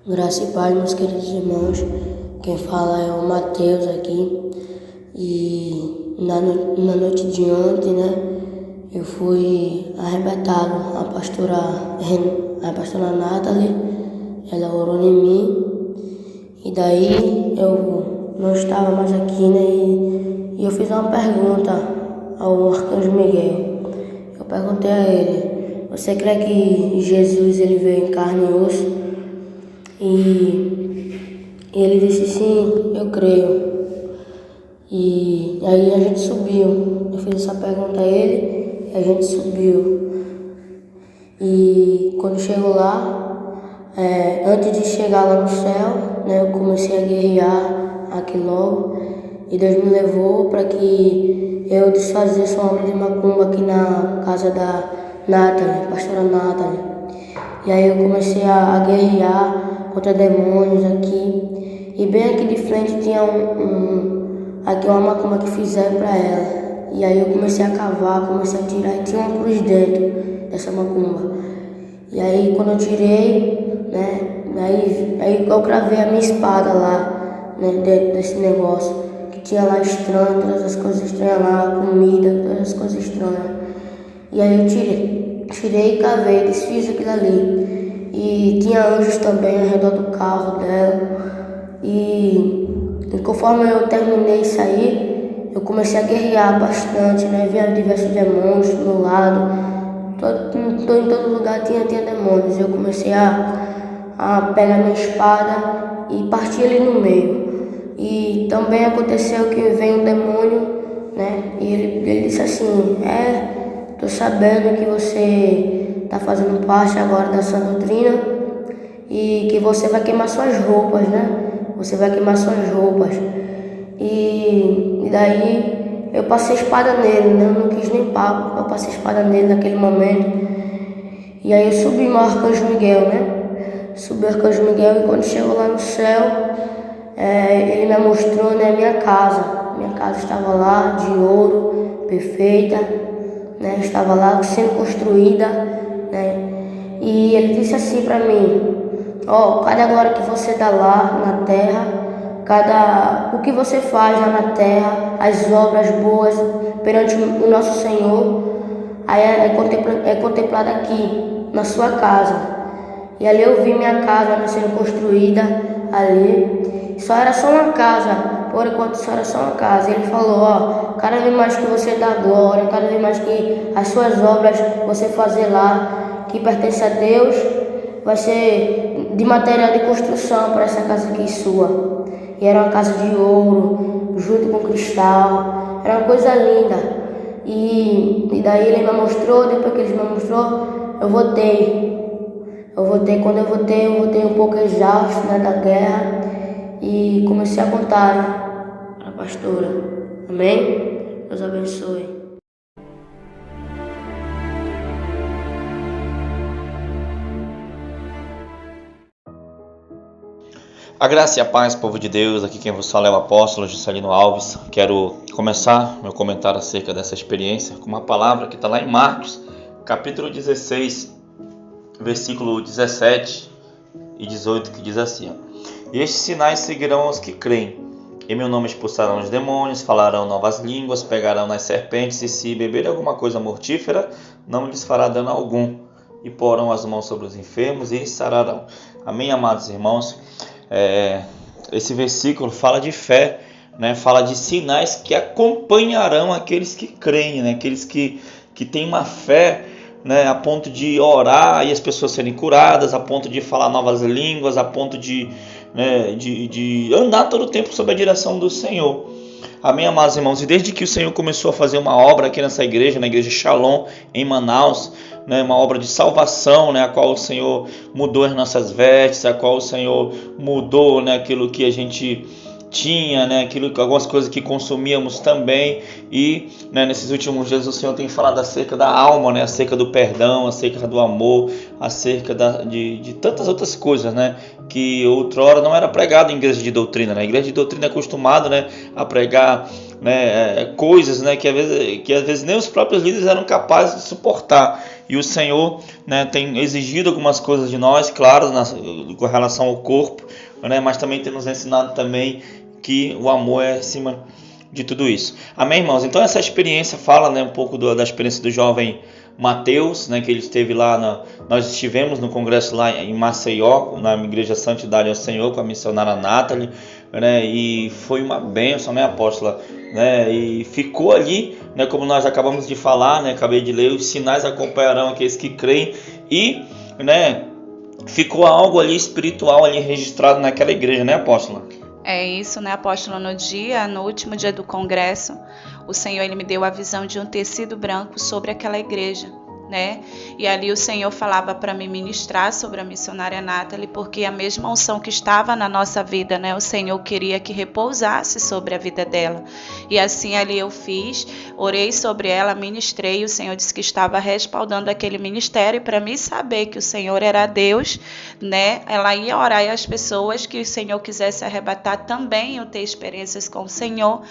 Graça e paz, meus queridos irmãos. Quem fala é o Mateus aqui. E na noite de ontem, eu fui arrebatado. A pastora Nathalie, ela orou em mim. E daí eu não estava mais aqui, e eu fiz uma pergunta ao Arcanjo Miguel. Eu perguntei a ele: você crê que Jesus ele veio em carne e osso? E ele disse: sim, eu creio. E aí a gente subiu. Eu fiz essa pergunta a ele e a gente subiu. E quando chegou lá, antes de chegar lá no céu, eu comecei a guerrear aqui logo. E Deus me levou para que eu desfazesse uma obra de macumba aqui na casa da Nathalie, pastora Nathalie. E aí eu comecei a guerrear contra demônios aqui. E bem aqui de frente tinha aqui uma macumba que fizeram para ela. E aí eu comecei a cavar, comecei a tirar e tinha uma cruz dentro dessa macumba. E aí quando eu tirei, aí eu cravei a minha espada lá, dentro desse negócio. Que tinha lá estranho, todas as coisas estranhas lá, comida, todas as coisas estranhas. E aí eu tirei e cavei, desfiz aquilo ali. E tinha anjos também ao redor do carro dela. E conforme eu terminei isso aí, eu comecei a guerrear bastante, Via diversos demônios do meu lado. Em todo lugar tinha demônios. Eu comecei a pegar minha espada e partir ele no meio. E também aconteceu que veio um demônio, E ele disse assim: tô sabendo que você está fazendo parte agora dessa doutrina e que você vai queimar suas roupas, Você vai queimar suas roupas. E daí eu passei a espada nele, Eu não quis nem papo, eu passei a espada nele naquele momento. E aí eu subi no Arcanjo Miguel, Subi o Arcanjo Miguel e quando chegou lá no céu, ele me mostrou, minha casa. Minha casa estava lá de ouro, perfeita, Estava lá sendo construída, E ele disse assim para mim: cada glória que você dá lá na terra, o que você faz lá na terra, as obras boas perante o nosso Senhor, aí é contemplado aqui, na sua casa. E ali eu vi minha casa sendo construída ali. Era só uma casa, por enquanto só era só uma casa. E ele falou: cada vez mais que você dá glória, cada vez mais que as suas obras você fazer lá, que pertence a Deus, vai ser de material de construção para essa casa aqui sua. E era uma casa de ouro, junto com cristal, era uma coisa linda. E daí ele me mostrou, depois que ele me mostrou, eu voltei. Quando eu voltei um pouco exausto, da guerra, e comecei a contar a pastora. Amém? Deus abençoe. A graça e a paz, povo de Deus. Aqui quem vos fala é o apóstolo Juscelino Alves. Quero começar meu comentário acerca dessa experiência com uma palavra que está lá em Marcos, capítulo 16, versículo 17 e 18, que diz assim: estes sinais seguirão os que creem. Em meu nome expulsarão os demônios, falarão novas línguas, pegarão nas serpentes, e se beberem alguma coisa mortífera, não lhes fará dano algum. E porão as mãos sobre os enfermos e sararão. Amém, amados irmãos? Esse versículo fala de fé, fala de sinais que acompanharão aqueles que creem, aqueles que têm uma fé, a ponto de orar e as pessoas serem curadas, a ponto de falar novas línguas, a ponto de andar todo o tempo sob a direção do Senhor. Amém, amados irmãos? E desde que o Senhor começou a fazer uma obra aqui nessa igreja, na igreja Shalom, em Manaus, uma obra de salvação, a qual o Senhor mudou as nossas vestes, a qual o Senhor mudou aquilo que a gente tinha, né, algumas coisas que consumíamos também. E, né, nesses últimos dias o Senhor tem falado acerca da alma, né, acerca do perdão, acerca do amor, acerca de tantas outras coisas, né, que outrora não era pregado em igreja de doutrina, né? A igreja de doutrina é acostumada, né, a pregar, né, coisas, né, que às vezes nem os próprios líderes eram capazes de suportar. E o Senhor, né, tem exigido algumas coisas de nós, claro, com relação ao corpo, né, mas também tem nos ensinado também que o amor é acima de tudo isso. Amém, irmãos? Então essa experiência fala, né, um pouco da experiência do jovem Mateus, né, que ele esteve lá, nós estivemos no congresso lá em Maceió, na Igreja Santidade ao Senhor, com a missionária Nathalie, né, e foi uma bênção, né, apóstola, né, e ficou ali, né, como nós acabamos de falar, né, acabei de ler, os sinais acompanharão aqueles que creem, e, né, ficou algo ali espiritual ali registrado naquela igreja, né, apóstola? É isso, né, apóstolo? No último dia do congresso, o Senhor ele me deu a visão de um tecido branco sobre aquela igreja, né? E ali o Senhor falava para me ministrar sobre a missionária Nathalie, porque a mesma unção que estava na nossa vida, né? O Senhor queria que repousasse sobre a vida dela. E assim ali eu fiz, orei sobre ela, ministrei, o Senhor disse que estava respaldando aquele ministério, e para mim saber que o Senhor era Deus, né? Ela ia orar e as pessoas que o Senhor quisesse arrebatar também iam ter experiências com o Senhor.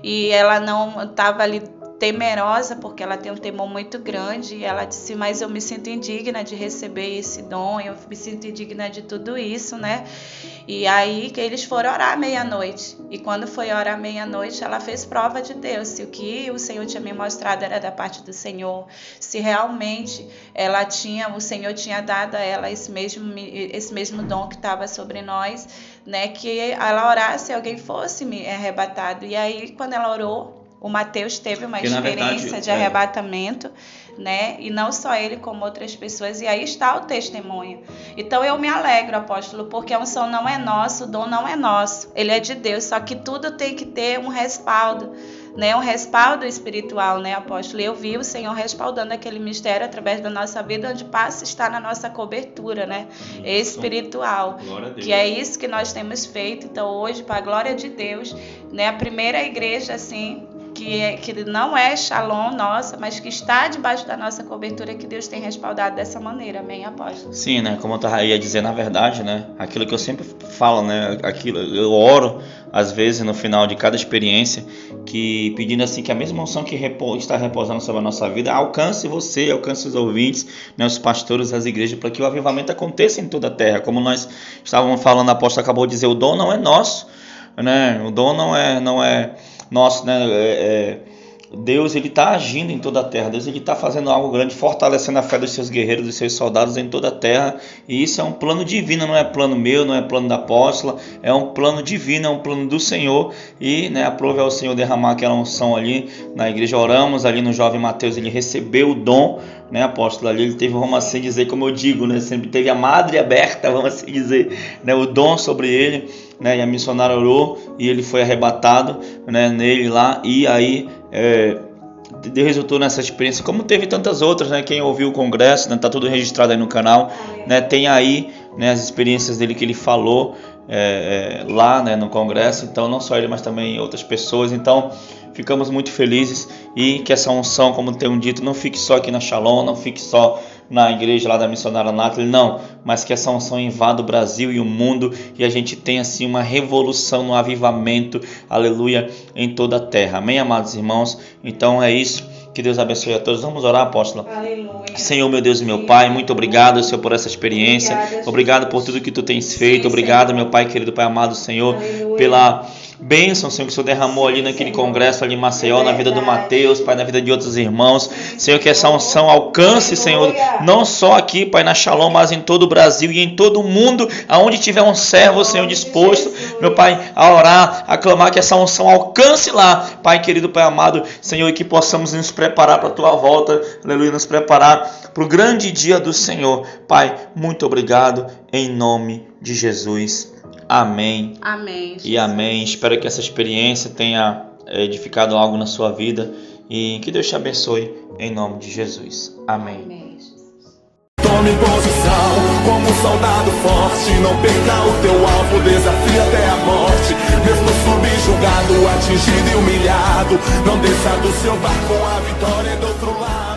E ela não estava ali temerosa, porque ela tem um temor muito grande, e ela disse, mas eu me sinto indigna de receber esse dom, eu me sinto indigna de tudo isso, né? E aí que eles foram orar meia-noite, e quando foi orar meia-noite, ela fez prova de Deus, se o que o Senhor tinha me mostrado era da parte do Senhor, se realmente o Senhor tinha dado a ela esse mesmo dom que estava sobre nós, né? Que ela orasse e alguém fosse me arrebatado. E aí, quando ela orou, o Mateus teve uma experiência de arrebatamento, né? E não só ele, como outras pessoas. E aí está o testemunho. Então eu me alegro, apóstolo, porque a unção não é nossa, o dom não é nosso. Ele é de Deus, só que tudo tem que ter um respaldo, né? Um respaldo espiritual, né, apóstolo? Eu vi o Senhor respaldando aquele mistério através da nossa vida, onde passa está na nossa cobertura, né? Espiritual. Que é isso que nós temos feito. Então hoje, para a glória de Deus, né? A primeira igreja, assim, que não é Shalom nossa, mas que está debaixo da nossa cobertura, que Deus tem respaldado dessa maneira. Amém, apóstolo? Sim, né? Como eu ia dizer, na verdade, né? Aquilo que eu sempre falo, né? Eu oro, às vezes, no final de cada experiência, que pedindo assim que a mesma unção que está repousando sobre a nossa vida alcance você, alcance os ouvintes, né? Os pastores das igrejas, para que o avivamento aconteça em toda a terra. Como nós estávamos falando, a apóstola acabou de dizer, o dom não é nosso, né? O dom não é nosso, né? Deus, ele está agindo em toda a terra. Deus, ele está fazendo algo grande, fortalecendo a fé dos seus guerreiros, dos seus soldados em toda a terra. E isso é um plano divino, não é plano meu, não é plano da apóstola, é um plano divino, é um plano do Senhor. E, né, aprove ao Senhor derramar aquela unção ali na igreja. Oramos ali no jovem Mateus, ele recebeu o dom, né, apóstolo? Ali ele teve, vamos assim dizer, como eu digo, né, sempre teve a madre aberta, vamos assim dizer, né, o dom sobre ele, né, e a missionária orou e ele foi arrebatado, né, nele lá. E aí Deus resultou nessa experiência, como teve tantas outras, né? Quem ouviu o congresso, né, tá tudo registrado aí no canal, né? Tem aí, né, as experiências dele que ele falou lá, né, no congresso. Então não só ele, mas também outras pessoas. Então ficamos muito felizes, e que essa unção, como tenho dito, não fique só aqui na Shalom, não fique só na igreja lá da missionária Nathalie, não, mas que essa unção invada o Brasil e o mundo, e a gente tenha assim uma revolução, um avivamento, aleluia, em toda a terra. Amém, amados irmãos? Então é isso. Que Deus abençoe a todos. Vamos orar, apóstolo? Aleluia. Senhor, meu Deus e meu Pai, muito obrigado, Senhor, por essa experiência. Obrigado por tudo que Tu tens feito. Obrigado, meu Pai querido, Pai amado, Senhor, pela bênção, Senhor, que o Senhor derramou ali naquele congresso ali em Maceió, na vida do Mateus, Pai, na vida de outros irmãos. Senhor, que essa unção alcance, Senhor, não só aqui, Pai, na Shalom, mas em todo o Brasil e em todo o mundo, aonde tiver um servo, Senhor, disposto, meu Pai, a orar, a clamar, que essa unção alcance lá, Pai querido, Pai amado, Senhor, e que possamos nos preparar para a Tua volta, aleluia, nos preparar para o grande dia do Senhor. Pai, muito obrigado, em nome de Jesus. Amém. Amém. E amém. Espero que essa experiência tenha edificado algo na sua vida, e que Deus te abençoe em nome de Jesus. Amém. Amém. tome posição. Como um soldado forte, não perca o teu alvo, desafia até a morte. Mesmo subjugado, atingido e humilhado, não desça do seu barco, a vitória é do outro lado.